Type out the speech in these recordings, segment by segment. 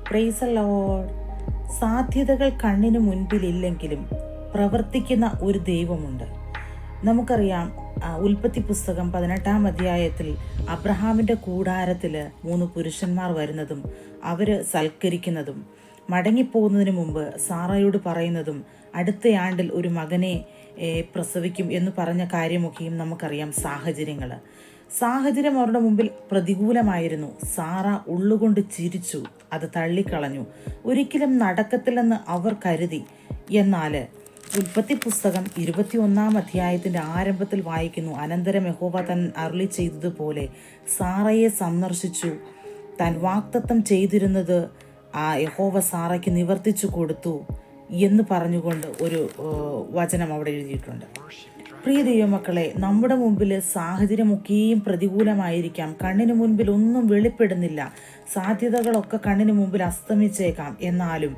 Praise the Lord. സാധ്യതകൾ കണ്ണിന് മുൻപിലില്ലെങ്കിലും പ്രവർത്തിക്കുന്ന ഒരു ദൈവമുണ്ട്. നമുക്കറിയാം, ഉൽപ്പത്തി പുസ്തകം 18-ാം അധ്യായത്തിൽ അബ്രഹാമിൻ്റെ കൂടാരത്തിൽ 3 പുരുഷന്മാർ വരുന്നതും അവർ സൽക്കരിക്കുന്നതും മടങ്ങിപ്പോകുന്നതിന് മുമ്പ് സാറയോട് പറയുന്നതും അടുത്ത ആണ്ടിൽ ഒരു മകനെ പ്രസവിക്കും എന്ന് പറഞ്ഞ കാര്യമൊക്കെയും നമുക്കറിയാം. സാഹചര്യം അവരുടെ മുമ്പിൽ പ്രതികൂലമായിരുന്നു. സാറ ഉള്ളുകൊണ്ട് ചിരിച്ചു, അത് തള്ളിക്കളഞ്ഞു. ഒരിക്കലും നടക്കത്തില്ലെന്ന് അവർ കരുതി. എന്നാൽ ഉൽപ്പത്തി പുസ്തകം 21-ാം അധ്യായത്തിൻ്റെ ആരംഭത്തിൽ വായിക്കുന്നു, അനന്തരം യഹോവ താൻ അരുളി ചെയ്തതുപോലെ സാറയെ സന്ദർശിച്ചു. താൻ വാഗ്ദത്തം ചെയ്തിരുന്നത് യഹോവ സാറയ്ക്ക് നിവർത്തിച്ചു കൊടുത്തു എന്ന് പറഞ്ഞുകൊണ്ട് ഒരു വചനം അവിടെ എഴുതിയിട്ടുണ്ട്. പ്രിയ ദൈവമക്കളെ, നമ്മുടെ മുമ്പിൽ സാഹചര്യമൊക്കെയും പ്രതികൂലമായിരിക്കാം. കണ്ണിന് മുൻപിൽ ഒന്നും വെളിപ്പെടുന്നില്ല. സാധ്യതകളൊക്കെ കണ്ണിന് മുമ്പിൽ അസ്തമിച്ചേക്കാം. എന്നാലും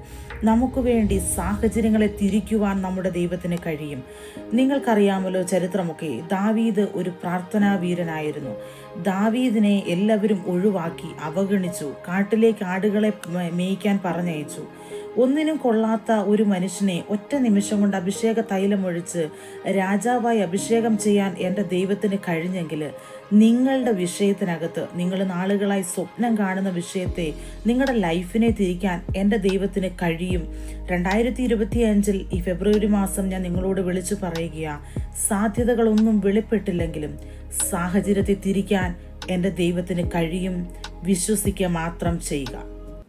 നമുക്ക് വേണ്ടി സാഹചര്യങ്ങളെ തിരിക്കുവാൻ നമ്മുടെ ദൈവത്തിന് കഴിയും. നിങ്ങൾക്കറിയാമല്ലോ ചരിത്രമൊക്കെ. ദാവീദ് ഒരു പ്രാർത്ഥനാ വീരനായിരുന്നു. ദാവീദിനെ എല്ലാവരും ഒഴിവാക്കി, അവഗണിച്ചു. കാട്ടിലേക്ക് ആടുകളെ മേയ്ക്കാൻ പറഞ്ഞയച്ചു. ഒന്നിനും കൊള്ളാത്ത ഒരു മനുഷ്യനെ ഒറ്റ നിമിഷം കൊണ്ട് അഭിഷേക തൈലമൊഴിച്ച് രാജാവായി അഭിഷേകം ചെയ്യാൻ എൻ്റെ ദൈവത്തിന് കഴിഞ്ഞെങ്കിൽ, നിങ്ങളുടെ വിഷയത്തിനകത്ത് നിങ്ങൾ നാളുകളായി സ്വപ്നം കാണുന്ന വിഷയത്തെ, നിങ്ങളുടെ ലൈഫിനെ തിരിക്കാൻ എൻ്റെ ദൈവത്തിന് കഴിയും. 2025 ഈ ഫെബ്രുവരി മാസം ഞാൻ നിങ്ങളോട് വിളിച്ചു പറയുക, സാധ്യതകളൊന്നും വെളിപ്പെട്ടില്ലെങ്കിലും സാഹചര്യത്തെ തിരിക്കാൻ എൻ്റെ ദൈവത്തിന് കഴിയും. വിശ്വസിക്കുക മാത്രം ചെയ്യുക.